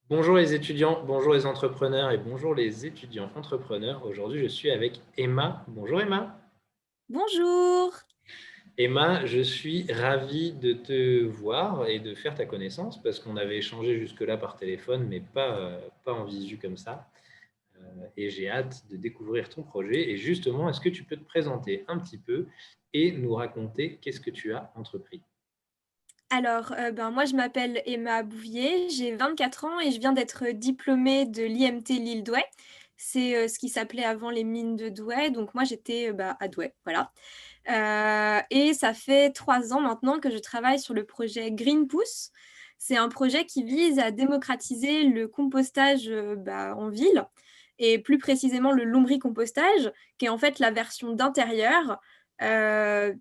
Bonjour les étudiants, bonjour les entrepreneurs et bonjour les étudiants entrepreneurs. Aujourd'hui, je suis avec Emma. Bonjour Emma. Bonjour! Emma, je suis ravi de te voir et de faire ta connaissance parce qu'on avait échangé jusque-là par téléphone, mais pas en visu comme ça. Et j'ai hâte de découvrir ton projet. Et justement, est-ce que tu peux te présenter un petit peu et nous raconter qu'est-ce que tu as entrepris? Alors, moi je m'appelle Emma Bouvier, j'ai 24 ans et je viens d'être diplômée de l'IMT Lille Douai. C'est, ce qui s'appelait avant les mines de Douai, donc moi j'étais, à Douai, voilà. Et ça fait 3 ans maintenant que je travaille sur le projet Green Pouce. C'est un projet qui vise à démocratiser le compostage, en ville et plus précisément le lombricompostage, qui est en fait la version d'intérieur.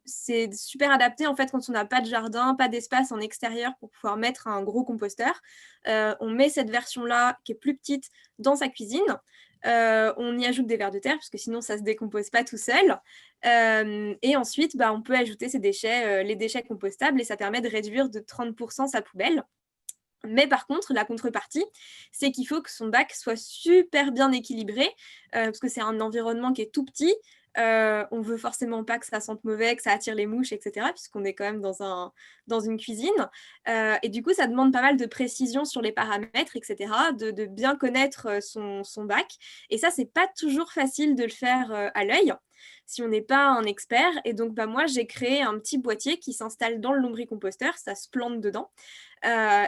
C'est super adapté en fait quand on n'a pas de jardin, pas d'espace en extérieur pour pouvoir mettre un gros composteur. On met cette version-là qui est plus petite dans sa cuisine. On y ajoute des vers de terre parce que sinon ça se décompose pas tout seul. Et ensuite, on peut ajouter ces déchets, les déchets compostables et ça permet de réduire de 30 sa poubelle. Mais par contre, la contrepartie, c'est qu'il faut que son bac soit super bien équilibré, parce que c'est un environnement qui est tout petit. On veut forcément pas que ça sente mauvais, que ça attire les mouches et cetera, puisqu'on est quand même dans une cuisine. Et du coup, ça demande pas mal de précision sur les paramètres et cetera, de bien connaître, son bac. Et ça, c'est pas toujours facile de le faire, à l'œil, si on n'est pas un expert. Et donc, moi, j'ai créé un petit boîtier qui s'installe dans le lombricomposteur, ça se plante dedans.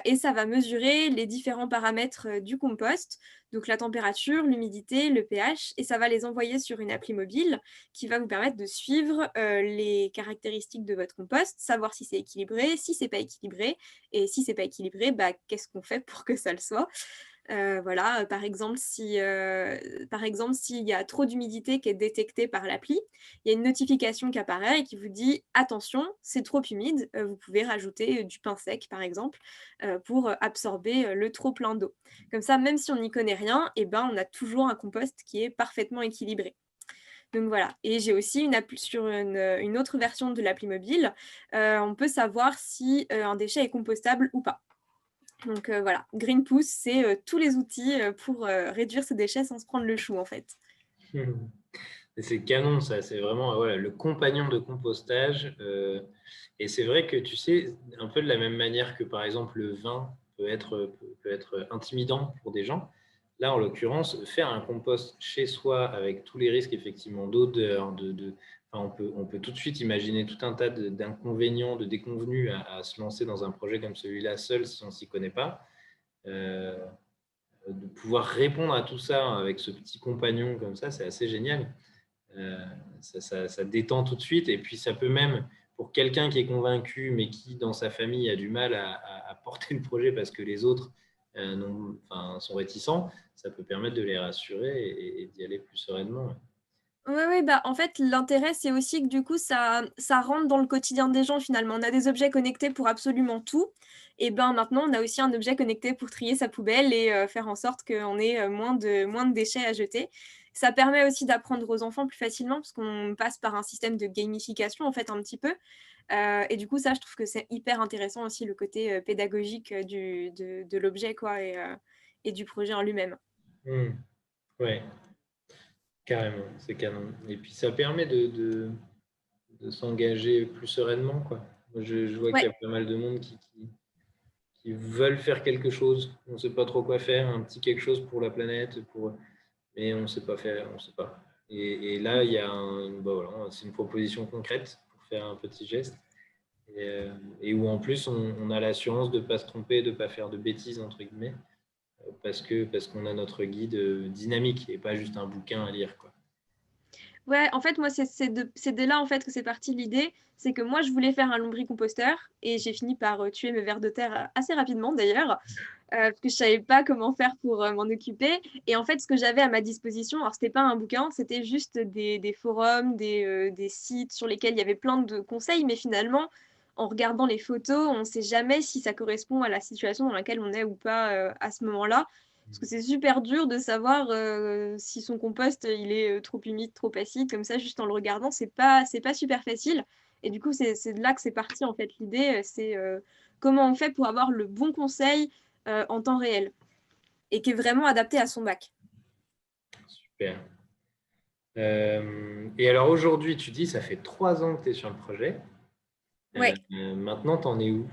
Et ça va mesurer les différents paramètres, du compost, donc la température, l'humidité, le pH et ça va les envoyer sur une appli mobile qui va vous permettre de suivre, les caractéristiques de votre compost, savoir si c'est équilibré, si c'est pas équilibré et si c'est pas équilibré, qu'est-ce qu'on fait pour que ça le soit? Voilà, par exemple, s'il y a trop d'humidité qui est détectée par l'appli, il y a une notification qui apparaît et qui vous dit: «Attention, c'est trop humide, vous pouvez rajouter, du pain sec», par exemple, pour, absorber, le trop plein d'eau. Comme ça, même si on n'y connaît rien on a toujours un compost qui est parfaitement équilibré. Donc voilà et j'ai aussi une appli sur une autre version de l'appli mobile, on peut savoir si, un déchet est compostable ou pas. Donc voilà, Green Pouce, c'est, tous les outils, pour, réduire ses déchets sans se prendre le chou, en fait. Et c'est canon ça, c'est vraiment ouais, le compagnon de compostage. Et c'est vrai que tu sais, un peu de la même manière que par exemple le vin peut être intimidant pour des gens. Là, en l'occurrence, faire un compost chez soi avec tous les risques effectivement d'odeur, enfin, on peut tout de suite imaginer tout un tas d'inconvénients, de déconvenus à se lancer dans un projet comme celui-là seul si on ne s'y connaît pas. Euh, de pouvoir répondre à tout ça avec ce petit compagnon comme ça, c'est assez génial. Euh, ça détend tout de suite. Et puis, ça peut même, pour quelqu'un qui est convaincu, mais qui, dans sa famille, a du mal à porter le projet parce que les autres enfin, sont réticents, ça peut permettre de les rassurer et d'y aller plus sereinement. Ouais, ouais, en fait, l'intérêt, c'est aussi que du coup, ça rentre dans le quotidien des gens, finalement. On a des objets connectés pour absolument tout et maintenant, on a aussi un objet connecté pour trier sa poubelle et faire en sorte qu'on ait, moins de déchets à jeter. Ça permet aussi d'apprendre aux enfants plus facilement parce qu'on passe par un système de gamification, en fait, un petit peu, et du coup, ça, je trouve que c'est hyper intéressant aussi le côté, pédagogique, de l'objet, quoi et du projet en lui-même. Hmm. Ouais, carrément, c'est canon. Et puis, ça permet de s'engager plus sereinement, quoi. Moi, je vois qu'il y Ouais. a pas mal de monde qui veulent faire quelque chose. On ne sait pas trop quoi faire, un petit quelque chose pour la planète, mais on ne sait pas faire, on sait pas. Et là, il y a voilà, c'est une proposition concrète pour faire un petit geste. Et où en plus, on a l'assurance de ne pas se tromper, de ne pas faire de bêtises, entre guillemets, parce qu'on a notre guide dynamique et pas juste un bouquin à lire, quoi. Ouais, en fait, moi, c'est de là, en fait, que c'est parti l'idée. C'est que moi, je voulais faire un lombricomposteur et j'ai fini par tuer mes vers de terre assez rapidement, d'ailleurs, parce que je savais pas comment faire pour m'en occuper. Et en fait, ce que j'avais à ma disposition, alors c'était pas un bouquin, c'était juste des forums, des sites sur lesquels il y avait plein de conseils, mais finalement, en regardant les photos, on sait jamais si ça correspond à la situation dans laquelle on est ou pas à ce moment-là. Parce que c'est super dur de savoir si son compost il est trop humide, trop acide, comme ça, juste en le regardant, c'est pas super facile. Et du coup, c'est de là que c'est parti en fait. L'idée, c'est comment on fait pour avoir le bon conseil en temps réel. et qui est vraiment adapté à son bac. Super. Et alors aujourd'hui, tu dis, ça fait 3 ans que tu es sur le projet. Ouais. Maintenant, tu en es où?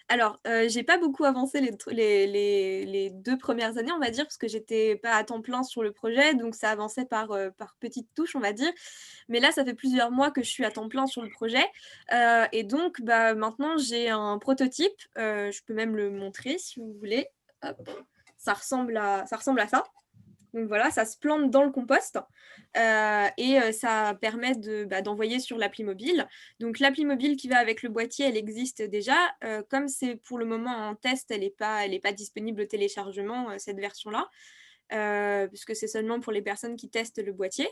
Alors, j'ai pas beaucoup avancé les 2 premières années, on va dire, parce que j'étais pas à temps plein sur le projet, donc ça avançait par petites touches, on va dire. Mais là, ça fait plusieurs mois que je suis à temps plein sur le projet, et donc bah, maintenant j'ai un prototype, je peux même le montrer si vous voulez. Hop, ça ressemble à ça. Donc voilà, ça se plante dans le compost et ça permet d'envoyer sur l'appli mobile. Donc l'appli mobile qui va avec le boîtier, elle existe déjà. Comme c'est pour le moment en test, elle n'est pas disponible au téléchargement, cette version-là. Puisque c'est seulement pour les personnes qui testent le boîtier.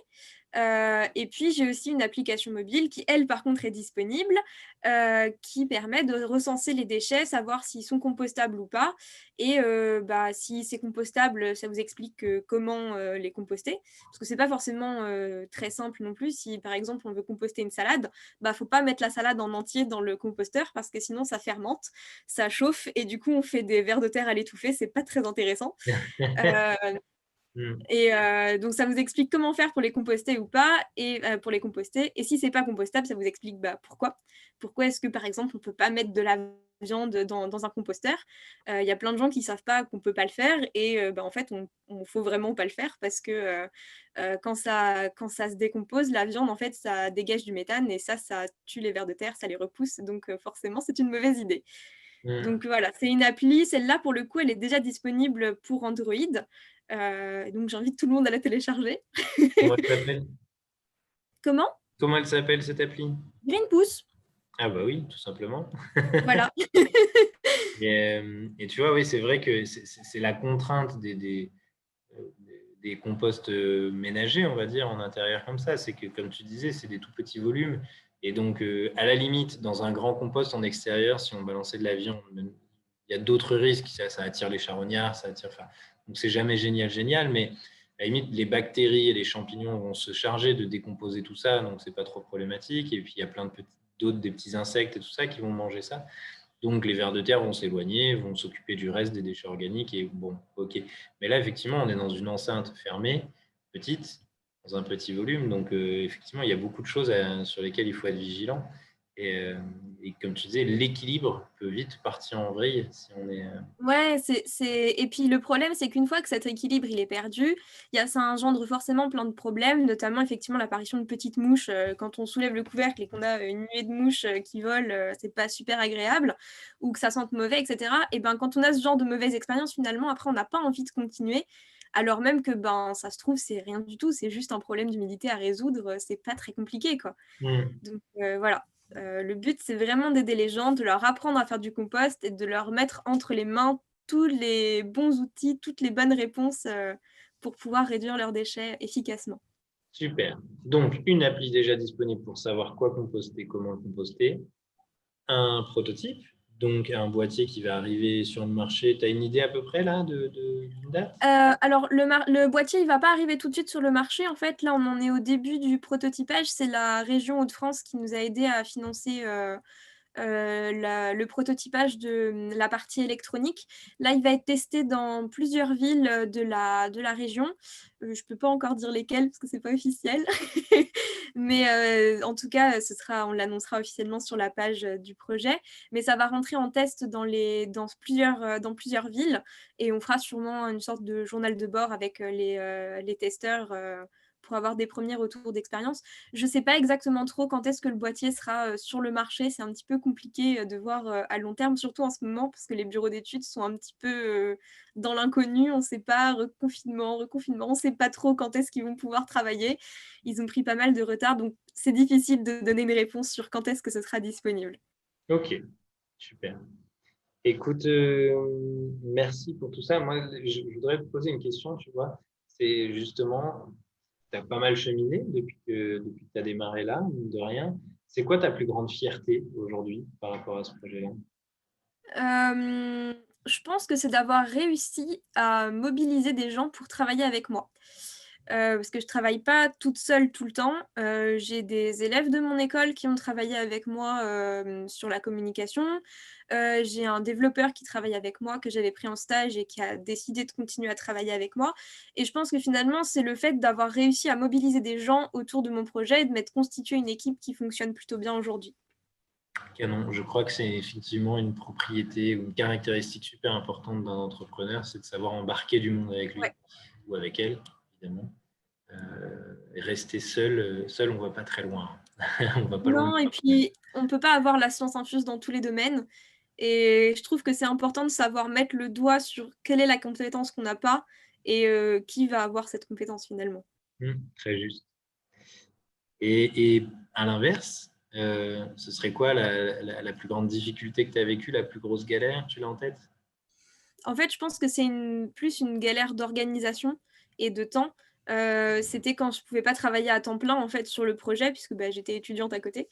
Et puis, j'ai aussi une application mobile qui, elle, par contre, est disponible, qui permet de recenser les déchets, savoir s'ils sont compostables ou pas. Et bah, si c'est compostable, ça vous explique comment les composter. Parce que c'est pas forcément très simple non plus. Si, par exemple, on veut composter une salade, bah, faut pas mettre la salade en entier dans le composteur parce que sinon, ça fermente, ça chauffe et du coup, on fait des vers de terre à l'étouffer. C'est pas très intéressant. Euh, Hmm. donc, ça vous explique comment faire pour les composter ou pas, et pour les composter. Et si c'est pas compostable, ça vous explique bah, pourquoi. Pourquoi est-ce que, par exemple, on peut pas mettre de la viande dans un composteur. Il y a plein de gens qui savent pas qu'on peut pas le faire, et bah, en fait, on faut vraiment pas le faire parce que quand ça se décompose, la viande, en fait, ça dégage du méthane, et ça tue les vers de terre, ça les repousse. Donc, forcément, c'est une mauvaise idée. Hmm. Donc voilà, c'est une appli. Celle-là, pour le coup, elle est déjà disponible pour Android. Donc j'invite tout le monde à la télécharger. Comment elle s'appelle? Comment? Comment elle s'appelle cette appli? Green Pouce. Ah bah oui, tout simplement. Voilà. Et tu vois, oui, c'est vrai que c'est la contrainte des composts ménagers, on va dire, en intérieur comme ça. C'est que, comme tu disais, c'est des tout petits volumes. Et donc, à la limite, dans un grand compost en extérieur, si on balançait de la viande, il y a d'autres risques. Ça attire les charognards, ça attire. Enfin, donc, c'est jamais génial, génial. Mais à la limite, les bactéries et les champignons vont se charger de décomposer tout ça. Donc, c'est pas trop problématique. Et puis, il y a plein d'autres, des petits insectes et tout ça qui vont manger ça. Donc, les vers de terre vont s'éloigner, vont s'occuper du reste des déchets organiques. Et bon, OK. Mais là, effectivement, on est dans une enceinte fermée, petite, dans un petit volume. Donc, effectivement, il y a beaucoup de choses sur lesquelles il faut être vigilant. Et, euh, et comme tu disais, l'équilibre peut vite partir en vrille si on est. Ouais, et puis le problème, c'est qu'une fois que cet équilibre il est perdu, ça engendre forcément plein de problèmes, notamment effectivement l'apparition de petites mouches. Quand on soulève le couvercle et qu'on a une nuée de mouches qui volent, c'est pas super agréable, ou que ça sente mauvais, etc. Et ben quand on a ce genre de mauvaise expérience, finalement, après, on n'a pas envie de continuer, alors même que ben ça se trouve, c'est rien du tout, c'est juste un problème d'humidité à résoudre, c'est pas très compliqué, quoi. Hmm. Donc voilà. Le but, c'est vraiment d'aider les gens, de leur apprendre à faire du compost et de leur mettre entre les mains tous les bons outils, toutes les bonnes réponses pour pouvoir réduire leurs déchets efficacement. Super. Donc, une appli déjà disponible pour savoir quoi composter, comment le composter. Un prototype, donc un boîtier qui va arriver sur le marché. Tu as une idée à peu près là d'une date? Alors, le boîtier, il ne va pas arriver tout de suite sur le marché. En fait, là, on en est au début du prototypage. C'est la région Hauts-de-France qui nous a aidés à financer le prototypage de la partie électronique. Là, il va être testé dans plusieurs villes de la région. Je ne peux pas encore dire lesquelles parce que ce n'est pas officiel. Mais en tout cas, on l'annoncera officiellement sur la page du projet. Mais ça va rentrer en test dans plusieurs villes. Et on fera sûrement une sorte de journal de bord avec les testeurs pour avoir des premiers retours d'expérience. Je ne sais pas exactement trop quand est-ce que le boîtier sera sur le marché. C'est un petit peu compliqué de voir à long terme, surtout en ce moment, parce que les bureaux d'études sont un petit peu dans l'inconnu. On ne sait pas, reconfinement, on ne sait pas trop quand est-ce qu'ils vont pouvoir travailler. Ils ont pris pas mal de retard, donc c'est difficile de donner une réponse sur quand est-ce que ce sera disponible. Ok, super. Écoute, merci pour tout ça. Moi, je voudrais te poser une question, tu vois. C'est justement, tu as pas mal cheminé depuis que tu as démarré là, mine de rien. C'est quoi ta plus grande fierté aujourd'hui par rapport à ce projet-là? Je pense que c'est d'avoir réussi à mobiliser des gens pour travailler avec moi. parce que je travaille pas toute seule tout le temps. J'ai des élèves de mon école qui ont travaillé avec moi sur la communication. J'ai un développeur qui travaille avec moi, que j'avais pris en stage et qui a décidé de continuer à travailler avec moi. Et je pense que finalement, c'est le fait d'avoir réussi à mobiliser des gens autour de mon projet et de m'être constitué une équipe qui fonctionne plutôt bien aujourd'hui. Canon. Je crois que c'est effectivement une propriété ou une caractéristique super importante d'un entrepreneur, c'est de savoir embarquer du monde avec lui Ouais. ou avec elle, évidemment. Et rester seul, on ne va pas très loin. On va pas loin. Non, et puis on ne peut pas avoir la science infuse dans tous les domaines. Et je trouve que c'est important de savoir mettre le doigt sur quelle est la compétence qu'on n'a pas et qui va avoir cette compétence finalement. Très juste. Et à l'inverse, ce serait quoi la plus grande difficulté que tu as vécue, la plus grosse galère? Tu l'as en tête? En fait, je pense que c'est plus une galère d'organisation et de temps. C'était quand je ne pouvais pas travailler à temps plein en fait sur le projet puisque bah, j'étais étudiante à côté.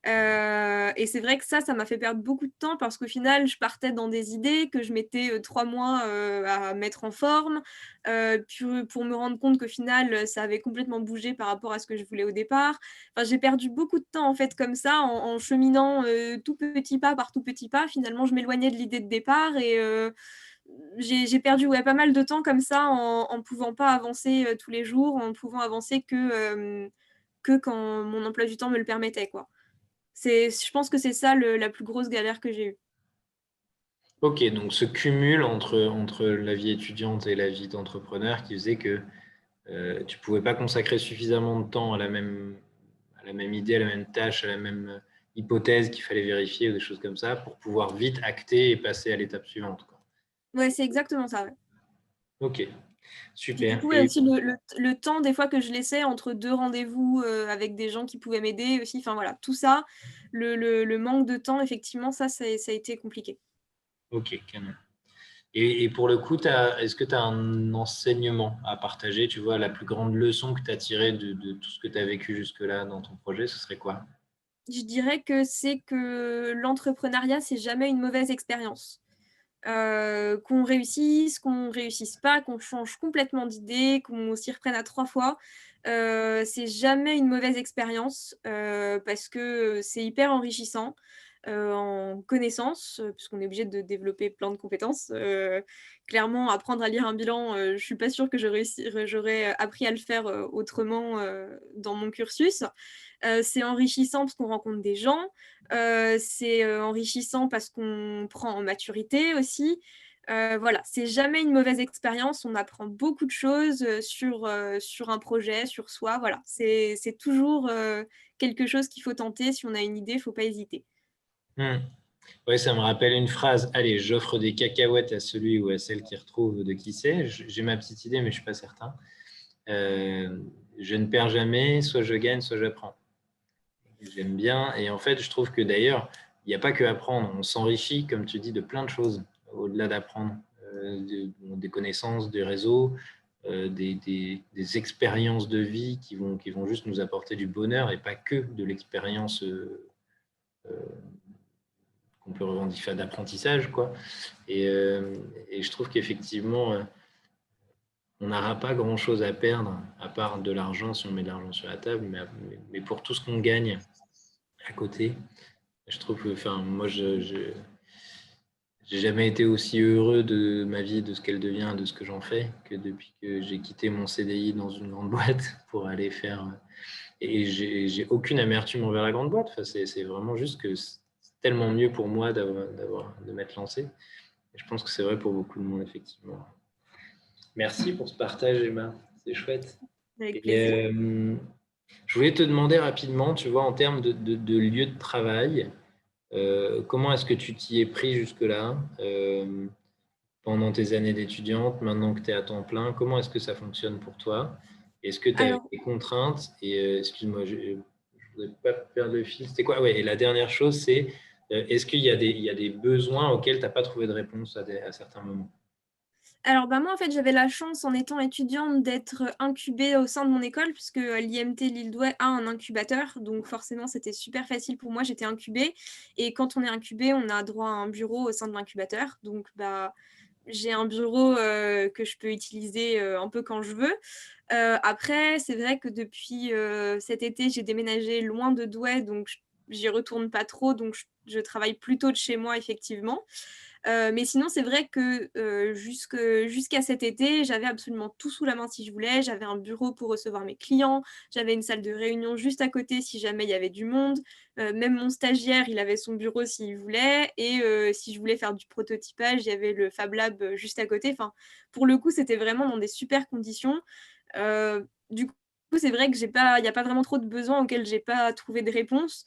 Et c'est vrai que ça m'a fait perdre beaucoup de temps parce qu'au final, je partais dans des idées que je mettais 3 mois à mettre en forme, puis pour me rendre compte qu'au final, ça avait complètement bougé par rapport à ce que je voulais au départ. Enfin, j'ai perdu beaucoup de temps en fait comme ça en cheminant tout petit pas par tout petit pas. Finalement, je m'éloignais de l'idée de départ et j'ai perdu pas mal de temps comme ça en pouvant pas avancer tous les jours, en pouvant avancer que quand mon emploi du temps me le permettait, quoi. Je pense que c'est ça la plus grosse galère que j'ai eue. Ok, donc ce cumul entre la vie étudiante et la vie d'entrepreneur qui faisait que tu ne pouvais pas consacrer suffisamment de temps à la même idée, à la même tâche, à la même hypothèse qu'il fallait vérifier ou des choses comme ça pour pouvoir vite acter et passer à l'étape suivante, quoi. Ouais, c'est exactement ça. Ouais. Ok, Puis du super. coup, ouais, aussi le temps des fois que je laissais entre deux rendez-vous avec des gens qui pouvaient m'aider aussi. Enfin voilà, tout ça, le manque de temps, effectivement, ça a été compliqué. Ok, canon. Et pour le coup, est-ce que tu as un enseignement à partager? Tu vois, la plus grande leçon que tu as tirée de tout ce que tu as vécu jusque-là dans ton projet, ce serait quoi? Je dirais que c'est que l'entrepreneuriat, c'est jamais une mauvaise expérience. Qu'on réussisse pas, qu'on change complètement d'idée, qu'on s'y reprenne à 3 fois, c'est jamais une mauvaise expérience parce que c'est hyper enrichissant en connaissances, puisqu'on est obligé de développer plein de compétences. Clairement, apprendre à lire un bilan, je suis pas sûre que j'aurais appris à le faire autrement dans mon cursus. C'est enrichissant parce qu'on rencontre des gens, c'est enrichissant parce qu'on prend en maturité aussi. Voilà, c'est jamais une mauvaise expérience. On apprend beaucoup de choses sur un projet, sur soi. Voilà, c'est toujours quelque chose qu'il faut tenter. Si on a une idée, il ne faut pas hésiter. Oui, ça me rappelle une phrase. Allez, j'offre des cacahuètes à celui ou à celle qui retrouve de qui c'est. J'ai ma petite idée, mais je ne suis pas certain. Euh, je ne perds jamais, soit je gagne, soit j'apprends. J'aime bien. Et en fait, je trouve que d'ailleurs, il n'y a pas que apprendre. On s'enrichit, comme tu dis, de plein de choses au-delà d'apprendre. Des connaissances, des réseaux, des expériences de vie qui vont juste nous apporter du bonheur et pas que de l'expérience qu'on peut revendiquer d'apprentissage, quoi. Et je trouve qu'effectivement, on n'aura pas grand-chose à perdre, à part de l'argent, si on met de l'argent sur la table, mais pour tout ce qu'on gagne à côté, je trouve que, enfin, moi, j'ai jamais été aussi heureux de ma vie, de ce qu'elle devient, de ce que j'en fais, que depuis que j'ai quitté mon CDI dans une grande boîte pour aller faire. Et j'ai aucune amertume envers la grande boîte. Enfin, c'est vraiment juste que c'est tellement mieux pour moi de m'être lancé. Et je pense que c'est vrai pour beaucoup de monde, effectivement. Merci pour ce partage, Emma. C'est chouette. Avec Et, plaisir. je voulais te demander rapidement, tu vois, en termes de lieu de travail, comment est-ce que tu t'y es pris jusque-là pendant tes années d'étudiante, maintenant que tu es à temps plein? Comment est-ce que ça fonctionne pour toi? Est-ce que tu as Alors, des contraintes? Et excuse-moi, je ne voudrais pas perdre le fil. C'était quoi? Ouais, et la dernière chose, c'est est-ce qu'il y a il y a des besoins auxquels tu n'as pas trouvé de réponse à certains moments? Alors, bah, moi, en fait, j'avais la chance, en étant étudiante, d'être incubée au sein de mon école, puisque l'IMT Lille-Douai a un incubateur. Donc, forcément, c'était super facile pour moi. J'étais incubée. Et quand on est incubé, on a droit à un bureau au sein de l'incubateur. Donc, bah, j'ai un bureau que je peux utiliser un peu quand je veux. Après, c'est vrai que depuis cet été, j'ai déménagé loin de Douai, donc j'y retourne pas trop, donc je travaille plutôt de chez moi, effectivement. Mais sinon, c'est vrai que jusqu'à cet été, j'avais absolument tout sous la main si je voulais. J'avais un bureau pour recevoir mes clients, j'avais une salle de réunion juste à côté si jamais il y avait du monde. Même mon stagiaire, il avait son bureau s'il voulait. Et si je voulais faire du prototypage, il y avait le Fab Lab juste à côté. Enfin, pour le coup, c'était vraiment dans des super conditions. Du coup, c'est vrai que il n'y a pas vraiment trop de besoins auxquels j'ai pas trouvé de réponse.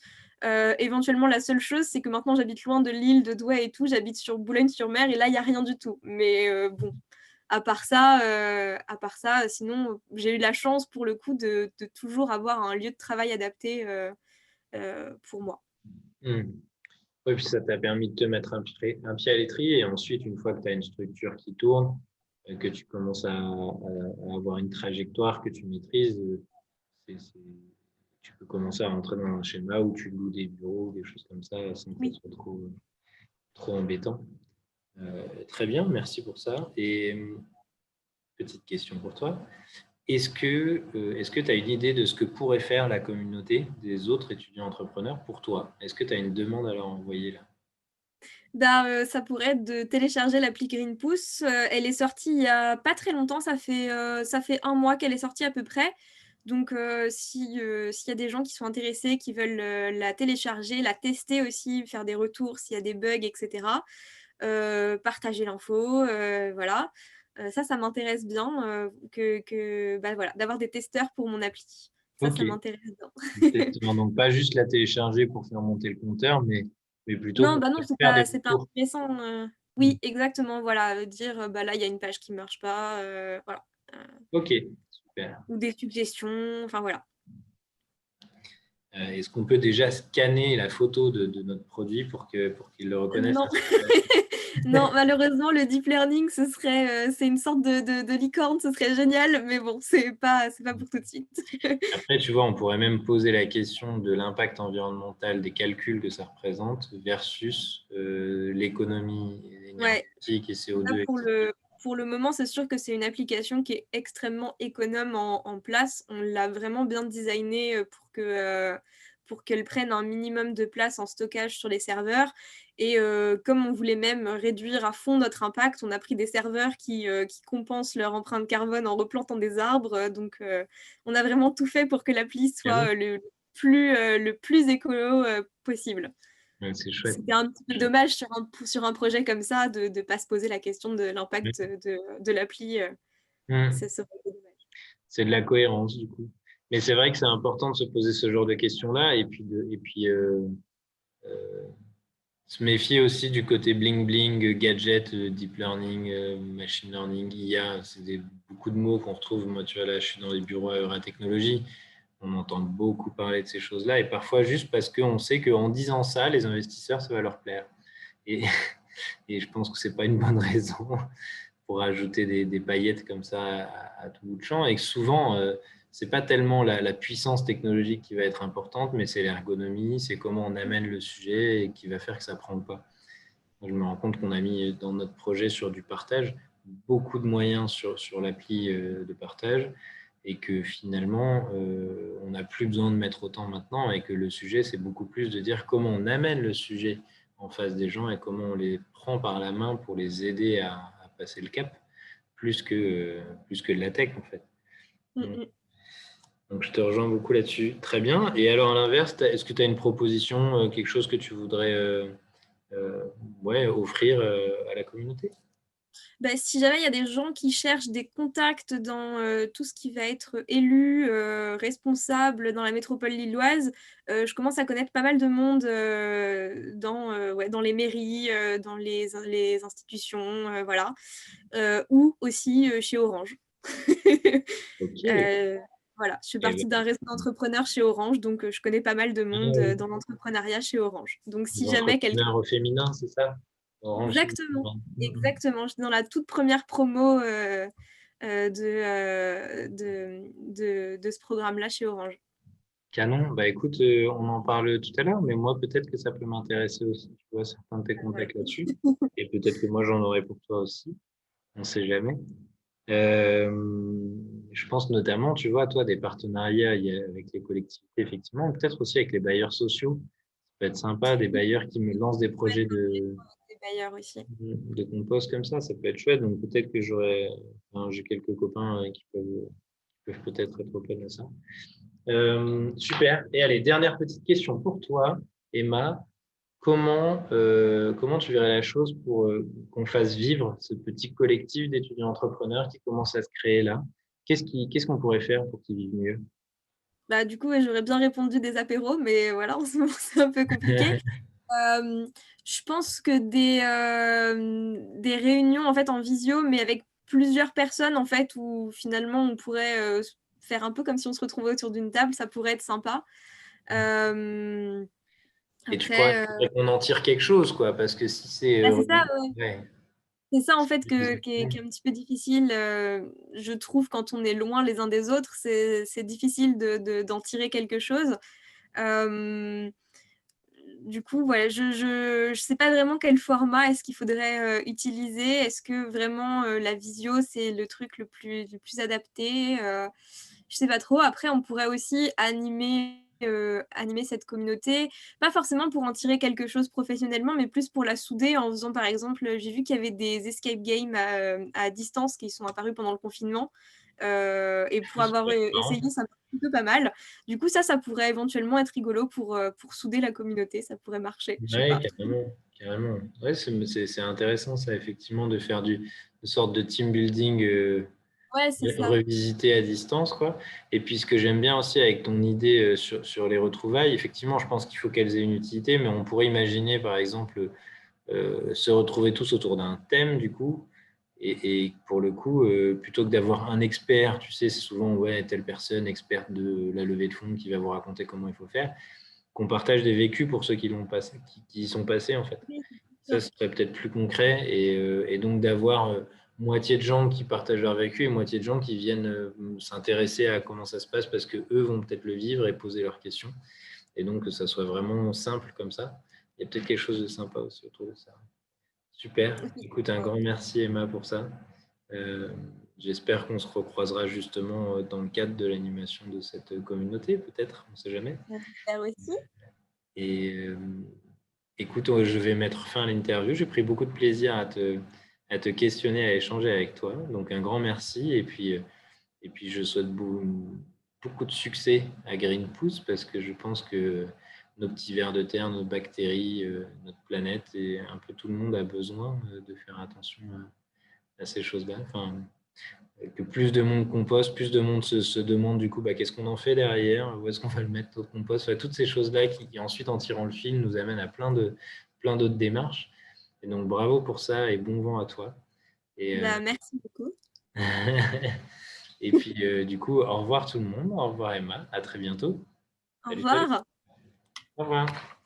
Éventuellement, la seule chose, c'est que maintenant, j'habite loin de l'île de Douai et tout. J'habite sur Boulogne-sur-Mer et là, il n'y a rien du tout. Mais bon, à part ça, sinon, j'ai eu la chance pour le coup de toujours avoir un lieu de travail adapté pour moi. Oui, puis ça t'a permis de te mettre un pied à l'étrier et ensuite, une fois que tu as une structure qui tourne, que tu commences à avoir une trajectoire que tu maîtrises, c'est- c'est- tu peux commencer à rentrer dans un schéma où tu loues des bureaux, des choses comme ça, sans que ça Oui. soit trop embêtant. Très bien, merci pour ça. Et petite question pour toi. Est-ce que tu as une idée de ce que pourrait faire la communauté des autres étudiants entrepreneurs pour toi? Est-ce que tu as une demande à leur envoyer là? Bah, ça pourrait être de télécharger l'appli Greenpeace. Elle est sortie il y a pas très longtemps, ça fait un mois qu'elle est sortie à peu près. Donc, s'il y a des gens qui sont intéressés, qui veulent la télécharger, la tester aussi, faire des retours s'il y a des bugs, etc., partager l'info, voilà. Ça m'intéresse bien bah, voilà, d'avoir des testeurs pour mon appli. Ok. Ça m'intéresse bien. Exactement. Donc, pas juste la télécharger pour faire monter le compteur, mais plutôt Non, pour bah non, faire des c'est pas retours. intéressant. Mm. Oui, exactement, voilà, dire bah là il y a une page qui marche pas, voilà. Euh, Ok, super. ou des suggestions, enfin voilà. Est-ce qu'on peut déjà scanner la photo de notre produit pour qu'il le reconnaisse Non, non, malheureusement le deep learning c'est une sorte de licorne, ce serait génial, mais bon, c'est pas pour tout de suite. Après, tu vois, on pourrait même poser la question de l'impact environnemental des calculs que ça représente versus l'économie Ouais. énergétique et Là, CO2, etc. pour le moment, c'est sûr que c'est une application qui est extrêmement économe en place. On l'a vraiment bien designée pour qu'elle prenne un minimum de place en stockage sur les serveurs. Et comme on voulait même réduire à fond notre impact, on a pris des serveurs qui compensent leur empreinte carbone en replantant des arbres. Donc, on a vraiment tout fait pour que l'appli Canon. soit le plus écolo possible. Ouais, c'est chouette. C'était un petit peu Chouette. dommage sur un projet comme ça de ne pas se poser la question de l'impact de l'appli. Mm. Ça serait un peu dommage. C'est de la cohérence, du coup. Mais c'est vrai que c'est important de se poser ce genre de questions-là et puis euh, se méfier aussi du côté bling bling, gadget, deep learning, machine learning, IA. Beaucoup de mots qu'on retrouve. Moi, tu vois, là, je suis dans les bureaux à Euratechnologie. On entend beaucoup parler de ces choses-là et parfois juste parce qu'on sait qu'en disant ça, les investisseurs, ça va leur plaire. Et, et je pense que c'est pas une bonne raison pour ajouter des paillettes comme ça à tout bout de champ. Et que souvent, c'est pas tellement la puissance technologique qui va être importante, mais c'est l'ergonomie, c'est comment on amène le sujet et qui va faire que ça prend le pas. Moi, je me rends compte qu'on a mis dans notre projet sur du partage beaucoup de moyens sur l'appli de partage et que finalement, on n'a plus besoin de mettre autant maintenant et que le sujet, c'est beaucoup plus de dire comment on amène le sujet en face des gens et comment on les prend par la main pour les aider à passer le cap, plus que de la tech en fait. Mm, mm. Donc je te rejoins beaucoup là-dessus. Très bien. Et alors à l'inverse, est-ce que tu as une proposition, quelque chose que tu voudrais euh, ouais, offrir à la communauté? Bah, si jamais il y a des gens qui cherchent des contacts dans tout ce qui va être élu, responsable dans la métropole lilloise, je commence à connaître pas mal de monde ouais, dans les mairies, dans les institutions, voilà. Ou aussi chez Orange. Ok. Euh, voilà, je fais Eh partie d'un ben, réseau d'entrepreneurs chez Orange, donc je connais pas mal de ah monde oui, dans l'entrepreneuriat chez Orange. Donc des si jamais quelqu'un... entrepreneurs féminins, c'est ça? Orange. Exactement, exactement. J'étais dans la toute première promo de ce programme-là chez Orange. Canon. Bah écoute, on en parle tout à l'heure, mais moi peut-être que ça peut m'intéresser aussi. Tu vois certains de tes Voilà. contacts là-dessus, et peut-être que moi j'en aurai pour toi aussi. On ne sait jamais. Euh, je pense notamment, tu vois, toi, des partenariats avec les collectivités, effectivement, peut-être aussi avec les bailleurs sociaux. Ça peut être sympa, des bailleurs qui me lancent des Ouais, projets des bailleurs aussi. de compost comme ça peut être chouette. Donc peut-être que j'ai quelques copains qui peuvent peut-être être open à ça. Super. Et allez, dernière petite question pour toi, Emma. Comment tu verrais la chose pour qu'on fasse vivre ce petit collectif d'étudiants entrepreneurs qui commence à se créer là? Qu'est-ce qu'on pourrait faire pour qu'ils vivent mieux? Bah, du coup, ouais, j'aurais bien répondu des apéros, mais voilà, en ce moment, c'est un peu compliqué. Euh, je pense que des réunions en fait en visio, mais avec plusieurs personnes en fait, où finalement on pourrait faire un peu comme si on se retrouvait autour d'une table, ça pourrait être sympa. Euh, Et tu crois après, qu'on en tire quelque chose, quoi, parce que si c'est bah, c'est ça, ouais, c'est ça en fait qui est exactement. un petit peu difficile, je trouve, quand on est loin les uns des autres, c'est difficile d'en tirer quelque chose. Euh, du coup, voilà, je sais pas vraiment quel format est-ce qu'il faudrait utiliser. Est-ce que vraiment la visio, c'est le truc le plus adapté? Je sais pas trop. Après, on pourrait aussi animer cette communauté, pas forcément pour en tirer quelque chose professionnellement, mais plus pour la souder en faisant, par exemple, j'ai vu qu'il y avait des escape games à distance qui sont apparus pendant le confinement. Et pour Ça avoir peut être essayé, marrant. ça marche plutôt pas mal. Du coup, ça pourrait éventuellement être rigolo pour souder la communauté. Ça pourrait marcher, je sais Ouais, pas. carrément, carrément. Ouais, c'est intéressant, ça, effectivement, de faire une sorte de team building Ouais, c'est ça. revisité à distance, quoi. Et puis, ce que j'aime bien aussi avec ton idée sur les retrouvailles, effectivement, je pense qu'il faut qu'elles aient une utilité, mais on pourrait imaginer, par exemple, se retrouver tous autour d'un thème, du coup. Et pour le coup, plutôt que d'avoir un expert, tu sais, c'est souvent, ouais, telle personne, experte de la levée de fonds, qui va vous raconter comment il faut faire, qu'on partage des vécus pour ceux qui l'ont passé, qui y sont passés, en fait. Oui, c'est Ça sûr. serait peut-être plus concret et donc d'avoir moitié de gens qui partagent leur vécu et moitié de gens qui viennent s'intéresser à comment ça se passe parce que eux vont peut-être le vivre et poser leurs questions. Et donc que ça soit vraiment simple comme ça. Il y a peut-être quelque chose de sympa aussi autour de ça. Super. Écoute, un grand merci Emma pour ça. Euh, J'espère qu'on se recroisera justement dans le cadre de l'animation de cette communauté, peut-être, on ne sait jamais. J'espère aussi. Et écoute, je vais mettre fin à l'interview. J'ai pris beaucoup de plaisir à te questionner, à échanger avec toi. Donc un grand merci. Et puis je souhaite beaucoup de succès à Green Pouce parce que je pense que nos petits vers de terre, nos bactéries, notre planète et un peu tout le monde a besoin de faire attention à ces choses-là. Enfin, que plus de monde composte, plus de monde se demande du coup qu'est-ce qu'on en fait derrière, où est-ce qu'on va le mettre notre compost, enfin, toutes ces choses-là qui ensuite en tirant le fil nous amènent à plein d'autres démarches. Et donc bravo pour ça et bon vent à toi. Et, Bah, merci beaucoup. et puis du coup, au revoir tout le monde, au revoir Emma, à très bientôt. Au Salut, salut, revoir. au revoir.